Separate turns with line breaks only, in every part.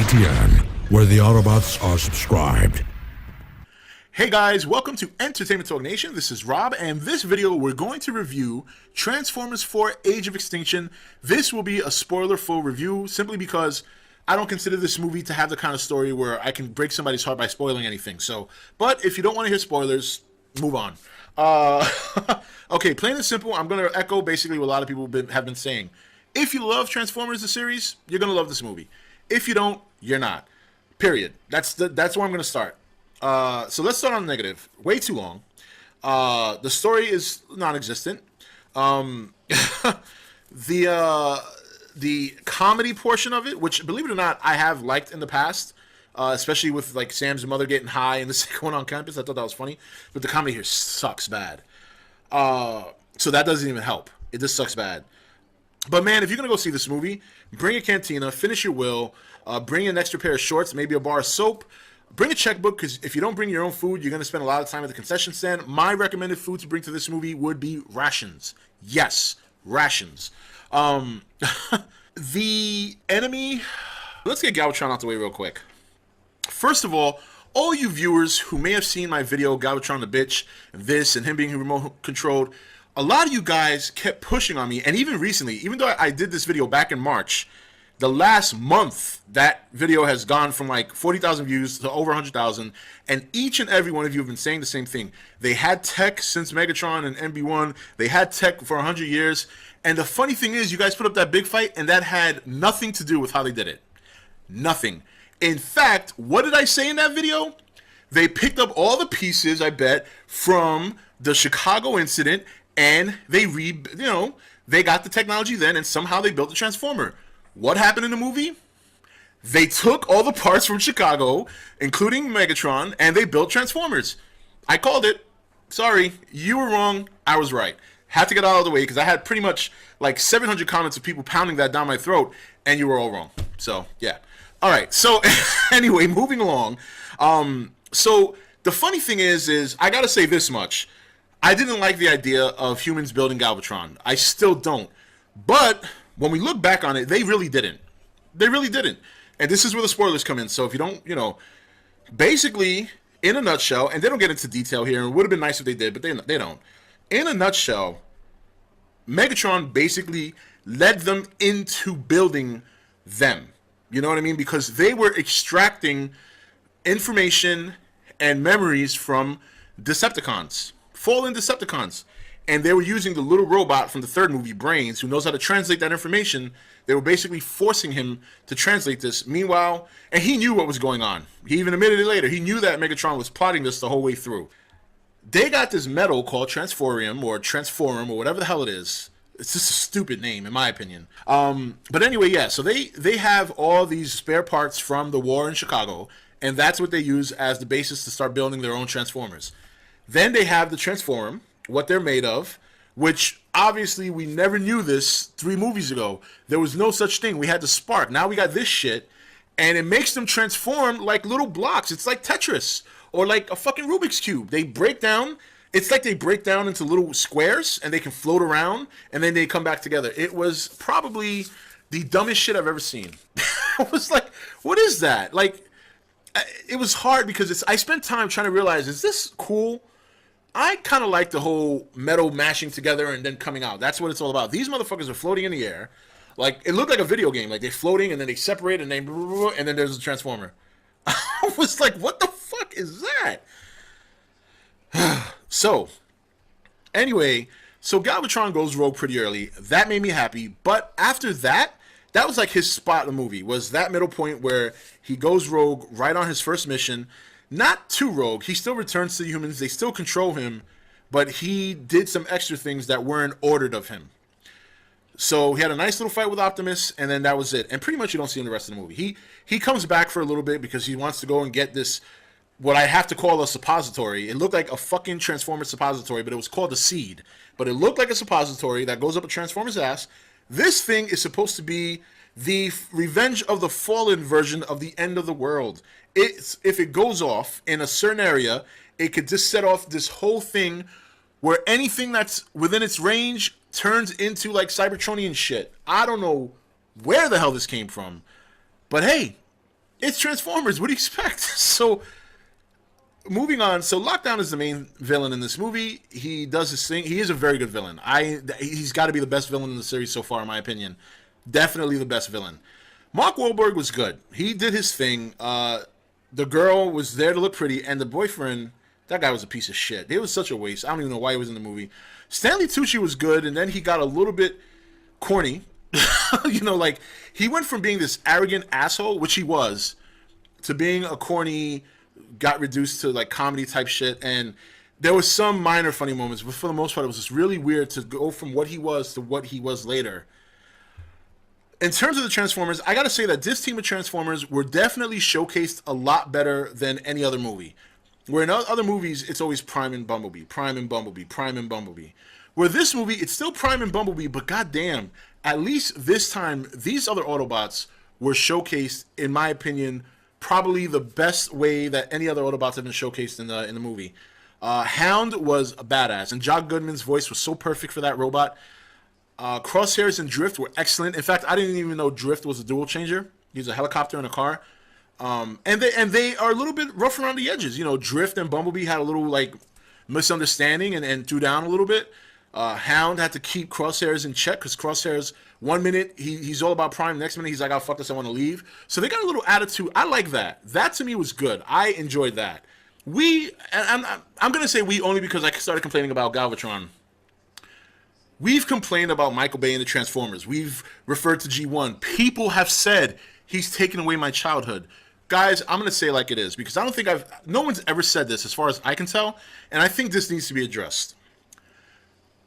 ATN, where the Autobots are subscribed.
Hey guys, welcome to Entertainment Talk Nation. This is Rob, and this video we're going to review Transformers 4 Age of Extinction. This will be a spoiler-full review simply because I don't consider this movie to have the kind of story where I can break somebody's heart by spoiling anything. So, but if you don't want to hear spoilers, move on. Okay, plain and simple, I'm going to echo basically what a lot of people have been saying. If you love Transformers the series, you're going to love this movie. If you don't, you're not. Period. That's where I'm going to start. So let's start on the negative. Way too long. The story is non-existent. The comedy portion of it, which, believe it or not, I have liked in the past, especially with like Sam's mother getting high and this going on campus. I thought that was funny, but the comedy here sucks bad. So that doesn't even help. It just sucks bad. But man, if you're gonna go see this movie, bring a cantina, finish your will, bring an extra pair of shorts, maybe a bar of soap. Bring a checkbook, because if you don't bring your own food, you're going to spend a lot of time at the concession stand. My recommended food to bring to this movie would be rations. Yes, rations. The enemy... Let's get Galvatron out the way real quick. First of all you viewers who may have seen my video, Galvatron the Bitch, this, and him being remote controlled, a lot of you guys kept pushing on me, and even recently, even though I did this video back in March, the last month, that video has gone from like 40,000 views to over 100,000, and each and every one of you have been saying the same thing. They had tech since Megatron and MB1. They had tech for 100 years, and the funny thing is, you guys put up that big fight, and that had nothing to do with how they did it. Nothing. In fact, what did I say in that video? They picked up all the pieces, I bet, from the Chicago incident, and they got the technology then, and somehow they built the Transformer. What happened in the movie? They took all the parts from Chicago, including Megatron, and they built Transformers. I called it. Sorry, you were wrong. I was right. Had to get out of the way because I had pretty much like 700 comments of people pounding that down my throat, and you were all wrong. So, yeah. All right. So, anyway, moving along. So, the funny thing is I got to say this much. I didn't like the idea of humans building Galvatron. I still don't. But... when we look back on it, they really didn't. They really didn't. And this is where the spoilers come in. So if you don't, basically, in a nutshell, and they don't get into detail here, and it would have been nice if they did, but they don't. In a nutshell, Megatron basically led them into building them. You know what I mean? Because they were extracting information and memories from Decepticons, fallen Decepticons. And they were using the little robot from the third movie, Brains, who knows how to translate that information. They were basically forcing him to translate this. Meanwhile, and he knew what was going on. He even admitted it later. He knew that Megatron was plotting this the whole way through. They got this metal called Transforium, or Transforum, or whatever the hell it is. It's just a stupid name, in my opinion. But anyway, yeah, so they have all these spare parts from the war in Chicago, and that's what they use as the basis to start building their own Transformers. Then they have the Transforum, what they're made of, which obviously we never knew this 3 movies ago. There was no such thing. We had the spark. Now we got this shit, and it makes them transform like little blocks. It's like Tetris or like a fucking Rubik's Cube. They break down. It's like they break down into little squares, and they can float around, and then they come back together. It was probably the dumbest shit I've ever seen. I was like, what is that? Like, it was hard because I spent time trying to realize, is this cool? I kind of like the whole metal mashing together and then coming out. That's what it's all about. These motherfuckers are floating in the air. Like, it looked like a video game. Like, they're floating, and then they separate, and then there's a Transformer. I was like, what the fuck is that? So, anyway, so Galvatron goes rogue pretty early. That made me happy. But after that, that was like his spot in the movie, was that middle point where he goes rogue right on his first mission. Not too rogue. He still returns to the humans. They still control him, but he did some extra things that weren't ordered of him. So he had a nice little fight with Optimus, and then that was it. And pretty much you don't see him the rest of the movie. He comes back for a little bit because he wants to go and get this, what I have to call a suppository. It looked like a fucking Transformer suppository, but it was called a seed. But it looked like a suppository that goes up a Transformer's ass. This thing is supposed to be the Revenge of the Fallen version of the end of the world. If it goes off in a certain area, it could just set off this whole thing where anything that's within its range turns into like Cybertronian shit. I don't know where the hell this came from, but hey, It's Transformers. What do you expect? So, moving on. So, Lockdown is the main villain in this movie. He does his thing. He is a very good villain. He's got to be the best villain in the series so far, in my opinion. Definitely the best villain. Mark Wahlberg was good. He did his thing. The girl was there to look pretty, and the boyfriend, that guy was a piece of shit. It was such a waste. I don't even know why he was in the movie. Stanley Tucci was good, and then he got a little bit corny. You know, like, he went from being this arrogant asshole, which he was, to being a corny, got reduced to, like, comedy type shit, and there was some minor funny moments, but for the most part, it was just really weird to go from what he was to what he was later. In terms of the Transformers, I gotta say that this team of Transformers were definitely showcased a lot better than any other movie. Where in other movies, it's always Prime and Bumblebee, Prime and Bumblebee, Prime and Bumblebee. Where this movie, it's still Prime and Bumblebee, but goddamn, at least this time, these other Autobots were showcased, in my opinion, probably the best way that any other Autobots have been showcased in the movie. Hound was a badass, and John Goodman's voice was so perfect for that robot. Crosshairs and Drift were excellent. In fact, I didn't even know Drift was a dual changer. He's a helicopter in a car. And they are a little bit rough around the edges. You know, Drift and Bumblebee had a little, like, misunderstanding and threw down a little bit. Hound had to keep Crosshairs in check because Crosshairs, 1 minute he's all about Prime, next minute he's like, oh, fuck this, I want to leave. So they got a little attitude. I like that. That to me was good. I enjoyed that. I'm going to say we only because I started complaining about Galvatron. We've complained about Michael Bay and the Transformers. We've referred to G1. People have said he's taken away my childhood. Guys, I'm going to say it like it is because I don't think no one's ever said this as far as I can tell, and I think this needs to be addressed.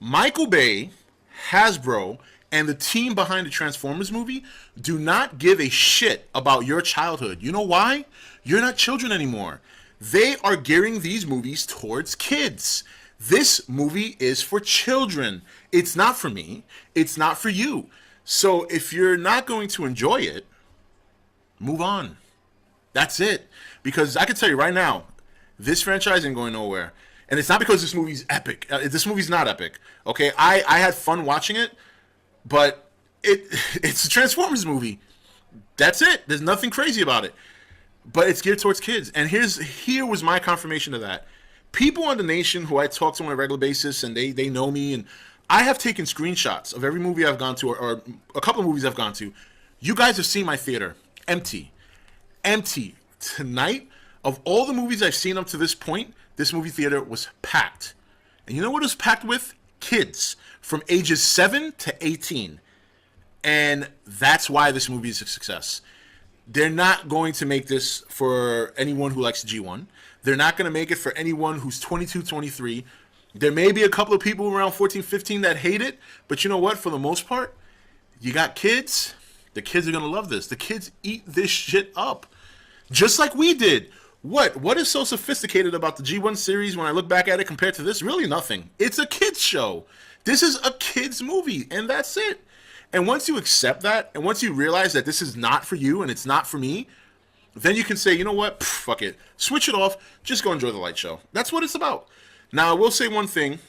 Michael Bay, Hasbro, and the team behind the Transformers movie do not give a shit about your childhood. You know why? You're not children anymore. They are gearing these movies towards kids. This movie is for children. It's not for me. It's not for you. So if you're not going to enjoy it, move on. That's it. Because I can tell you right now, this franchise ain't going nowhere. And it's not because this movie's epic. This movie's not epic. Okay, I had fun watching it, but it's a Transformers movie. That's it. There's nothing crazy about it. But it's geared towards kids. And here was my confirmation of that. People on The Nation who I talk to on a regular basis, and they know me, and I have taken screenshots of every movie I've gone to, or a couple of movies I've gone to. You guys have seen my theater. Empty. Empty. Tonight, of all the movies I've seen up to this point, this movie theater was packed. And you know what it was packed with? Kids from ages 7 to 18. And that's why this movie is a success. They're not going to make this for anyone who likes G1. They're not going to make it for anyone who's 22, 23. There may be a couple of people around 14, 15 that hate it. But you know what? For the most part, you got kids. The kids are going to love this. The kids eat this shit up. Just like we did. What is so sophisticated about the G1 series when I look back at it compared to this? Really nothing. It's a kids show. This is a kids movie, and that's it. And once you accept that, and once you realize that this is not for you and it's not for me, then you can say, you know what? Fuck it. Switch it off. Just go enjoy the light show. That's what it's about. Now, I will say one thing,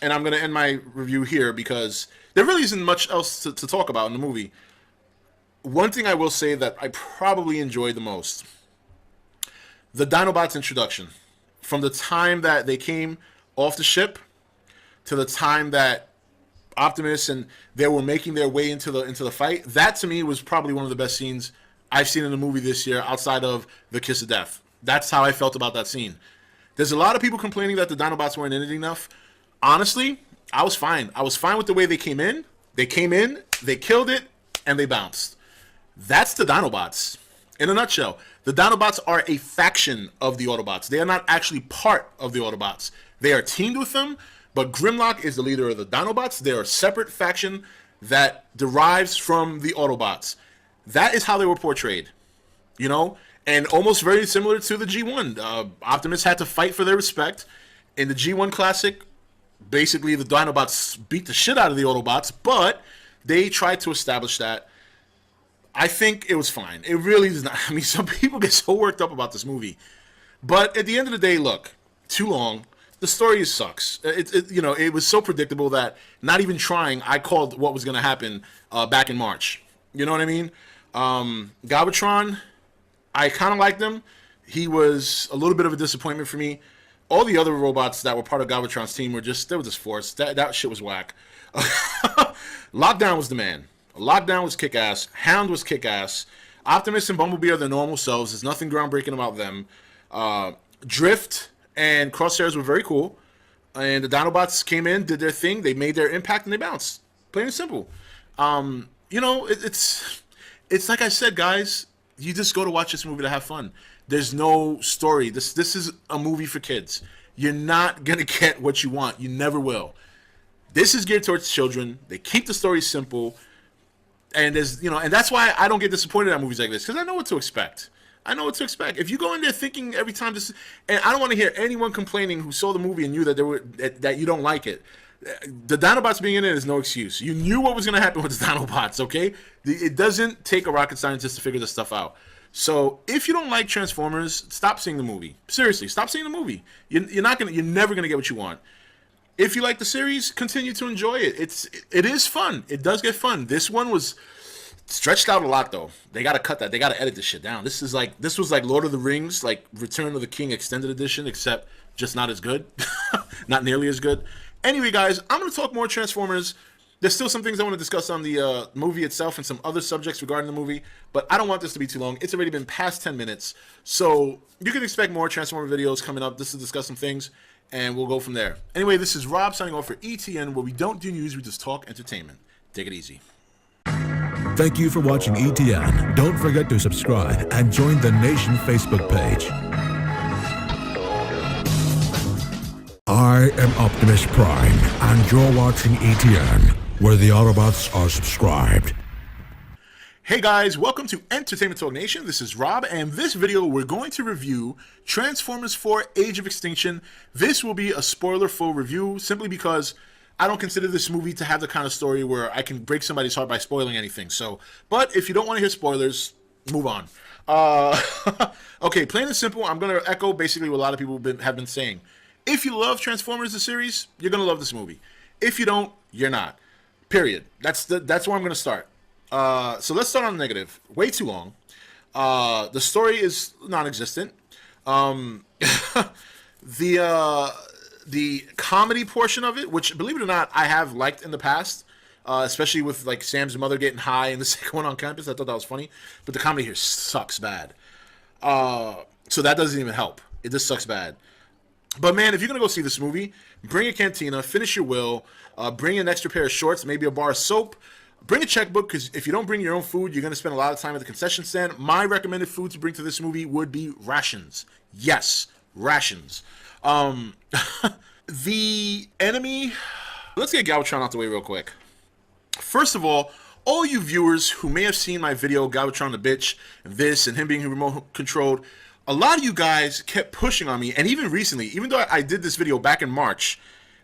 and I'm going to end my review here because there really isn't much else to talk about in the movie. One thing I will say that I probably enjoyed the most, the Dinobots introduction. From the time that they came off the ship to the time that Optimus and they were making their way into the fight, that to me was probably one of the best scenes I've seen in a movie this year outside of The Kiss of Death. That's how I felt about that scene. There's a lot of people complaining that the Dinobots weren't in it enough. Honestly, I was fine. I was fine with the way they came in. They came in, they killed it, and they bounced. That's the Dinobots. In a nutshell, the Dinobots are a faction of the Autobots. They are not actually part of the Autobots. They are teamed with them, but Grimlock is the leader of the Dinobots. They are a separate faction that derives from the Autobots. That is how they were portrayed, you know, and almost very similar to the G1. Optimus had to fight for their respect. In the G1 Classic, basically the Dinobots beat the shit out of the Autobots, but they tried to establish that. I think it was fine. It really is not. I mean, some people get so worked up about this movie. But at the end of the day, look, too long. The story sucks. It was so predictable that not even trying, I called what was going to happen back in March. You know what I mean? Galvatron, I kind of liked him. He was a little bit of a disappointment for me. All the other robots that were part of Galvatron's team were just, they were just forced. That shit was whack. Lockdown was the man. Lockdown was kick-ass. Hound was kick-ass. Optimus and Bumblebee are their normal selves. There's nothing groundbreaking about them. Drift and Crosshairs were very cool. And the Dinobots came in, did their thing. They made their impact, and they bounced. Plain and simple. You know, it's like I said, guys. You just go to watch this movie to have fun. There's no story. This is a movie for kids. You're not going to get what you want. You never will. This is geared towards children. They keep the story simple. And there's, you know, and that's why I don't get disappointed at movies like this, because I know what to expect. I know what to expect. If you go in there thinking every time this, and I don't want to hear anyone complaining who saw the movie and knew that you don't like it. The Dinobots being in it is no excuse. You knew what was going to happen with the Dinobots, okay? It doesn't take a rocket scientist to figure this stuff out. So if you don't like Transformers, stop seeing the movie. Seriously, stop seeing the movie. You're never gonna get what you want. If you like the series, continue to enjoy it. It is fun. It does get fun. This one was stretched out a lot though. They gotta cut that. They gotta edit this shit down. This was like Lord of the Rings, like Return of the King extended edition, except just not as good, not nearly as good. Anyway, guys, I'm gonna talk more Transformers. There's still some things I want to discuss on the movie itself and some other subjects regarding the movie, but I don't want this to be too long. It's already been past 10 minutes, so you can expect more Transformer videos coming up just to discuss some things, and we'll go from there. Anyway, this is Rob signing off for ETN, where we don't do news, we just talk entertainment. Take it easy.
Thank you for watching ETN. Don't forget to subscribe and join the Nation Facebook page. I am Optimus Prime, and you're watching ETN, where the Autobots are subscribed.
Hey guys, welcome to Entertainment Talk Nation. This is Rob, and this video we're going to review Transformers 4 Age of Extinction. This will be a spoiler-full review, simply because I don't consider this movie to have the kind of story where I can break somebody's heart by spoiling anything. So, but if you don't want to hear spoilers, move on. Okay, plain and simple, I'm going to echo basically what a lot of people have been saying. If you love Transformers the series, you're going to love this movie. If you don't, you're not. Period. That's where I'm going to start. So let's start on the negative. Way too long. The story is non-existent. The comedy portion of it, which, believe it or not, I have liked in the past, especially with like Sam's mother getting high and the second one on campus. I thought that was funny. But the comedy here sucks bad. So that doesn't even help. It just sucks bad. But man, if you're going to go see this movie, bring a cantina, finish your will, bring an extra pair of shorts, maybe a bar of soap, bring a checkbook, because if you don't bring your own food, you're going to spend a lot of time at the concession stand. My recommended food to bring to this movie would be rations. Yes, rations. The enemy... Let's get Galvatron out the way real quick. First of all you viewers who may have seen my video, Galvatron the Bitch, this, and him being remote controlled, a lot of you guys kept pushing on me, and even recently, even though I did this video back in March,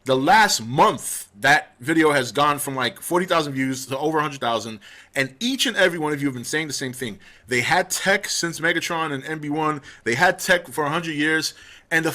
the last month, that video has gone from like 40,000 views to over 100,000, and each and every one of you have been saying the same thing. They had tech since Megatron and MB1. They had tech for 100 years, and the